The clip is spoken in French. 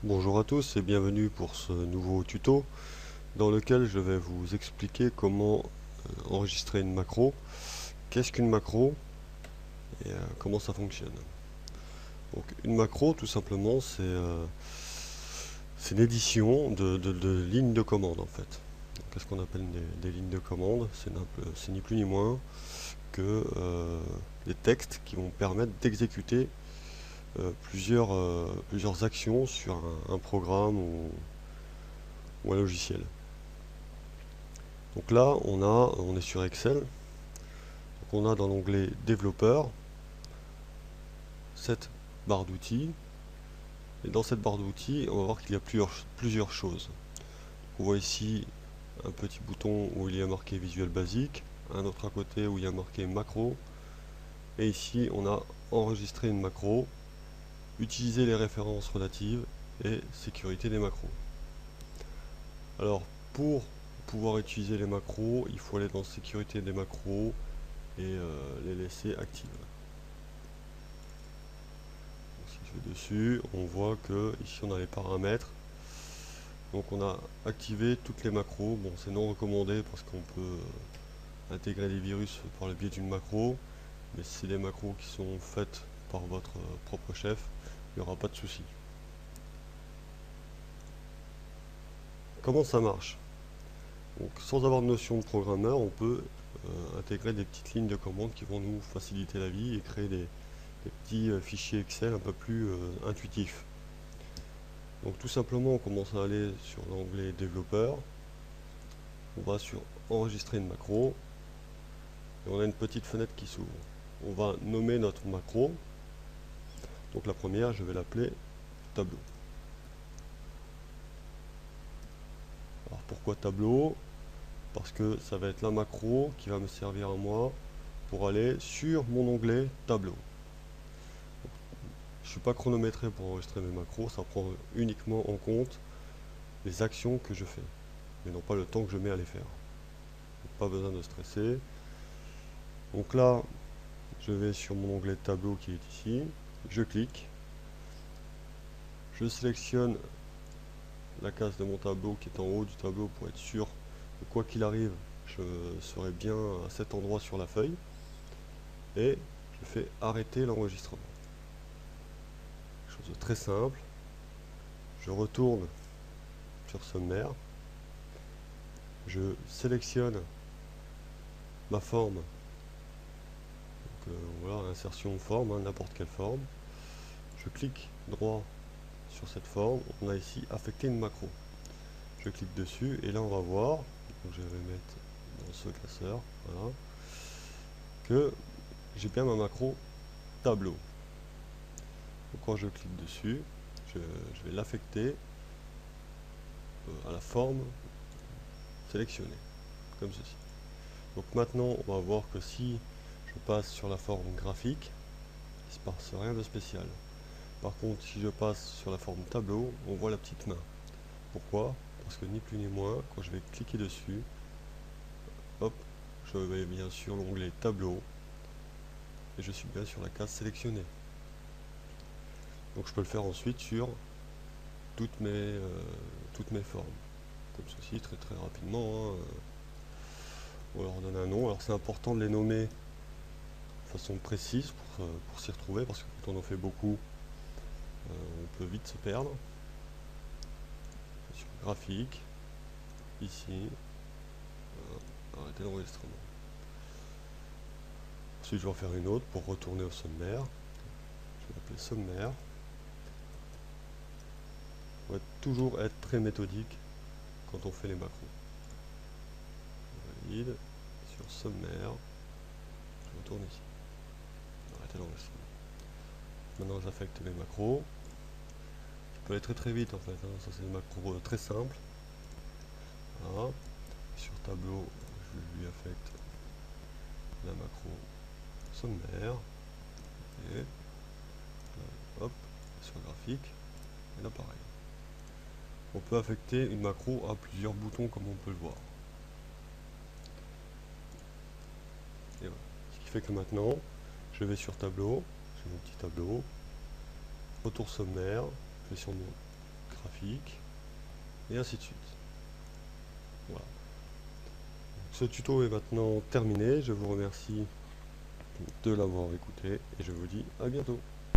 Bonjour à tous et bienvenue pour ce nouveau tuto dans lequel je vais vous expliquer comment enregistrer une macro, qu'est-ce qu'une macro et comment ça fonctionne. Donc une macro tout simplement c'est une édition de lignes de commande en fait. Qu'est-ce qu'on appelle des lignes de commande? C'est ni plus ni moins que des textes qui vont permettre d'exécuter plusieurs actions sur un programme ou un logiciel. Donc là, on est sur Excel. Donc on a dans l'onglet développeur cette barre d'outils. Et dans cette barre d'outils, on va voir qu'il y a plusieurs choses. On voit ici un petit bouton où il y a marqué Visual Basic, un autre à côté où il y a marqué macro. Et ici, on a enregistré une macro, utiliser les références relatives et sécurité des macros. Alors, pour pouvoir utiliser les macros, il faut aller dans sécurité des macros et les laisser actives. Si je vais dessus, on voit que ici on a les paramètres. Donc on a activé toutes les macros. Bon, c'est non recommandé parce qu'on peut intégrer des virus par le biais d'une macro, mais si c'est des macros qui sont faites par votre propre chef, il n'y aura pas de souci. Comment ça marche? Donc, sans avoir de notion de programmeur, on peut intégrer des petites lignes de commande qui vont nous faciliter la vie et créer des petits fichiers Excel un peu plus intuitifs. Donc tout simplement, on commence à aller sur l'onglet développeur, on va sur enregistrer une macro, et on a une petite fenêtre qui s'ouvre. On va nommer notre macro, donc la première, je vais l'appeler tableau. Alors pourquoi tableau? Parce que ça va être la macro qui va me servir à moi pour aller sur mon onglet tableau. Je ne suis pas chronométré pour enregistrer mes macros, ça prend uniquement en compte les actions que je fais, mais non pas le temps que je mets à les faire. Donc, pas besoin de stresser. Donc là, je vais sur mon onglet tableau qui est ici, je clique, je sélectionne la case de mon tableau qui est en haut du tableau pour être sûr que quoi qu'il arrive, je serai bien à cet endroit sur la feuille, et je fais arrêter l'enregistrement. Chose très simple, je retourne sur sommaire, je sélectionne ma forme, donc voilà, insertion forme, n'importe quelle forme, je clique droit sur cette forme, on a ici affecté une macro. Je clique dessus et là on va voir, donc je vais mettre dans ce classeur, voilà, que j'ai bien ma macro tableau. Donc quand je clique dessus, je vais l'affecter à la forme sélectionnée, comme ceci. Donc maintenant on va voir que si je passe sur la forme graphique, il ne se passe rien de spécial. Par contre, si je passe sur la forme tableau, on voit la petite main. Pourquoi? Parce que ni plus ni moins, quand je vais cliquer dessus, hop, je vais bien sur l'onglet tableau et je suis bien sur la case sélectionnée. Donc je peux le faire ensuite sur toutes mes formes, comme ceci, très très rapidement. On leur donne un nom. Alors c'est important de les nommer de façon précise pour s'y retrouver, parce que quand on en fait beaucoup, on peut vite se perdre. Sur graphique, ici, arrêter l'enregistrement. Ensuite je vais en faire une autre pour retourner au sommaire. Je vais l'appeler sommaire. On va toujours être très méthodique quand on fait les macros. Je valide, sur sommaire, je retourne ici. Arrêter l'enregistrement. Maintenant j'affecte mes macros. Ça peut aller très très vite en fait, hein. Ça c'est des macros très simples. Voilà. Sur tableau, je lui affecte la macro sommaire. Et hop, sur graphique, et là pareil. On peut affecter une macro à plusieurs boutons comme on peut le voir. Et voilà. Ce qui fait que maintenant, je vais sur tableau, j'ai mon petit tableau, retour sommaire, je vais sur mon trafic, et ainsi de suite. Voilà. Ce tuto est maintenant terminé, je vous remercie de l'avoir écouté, et je vous dis à bientôt.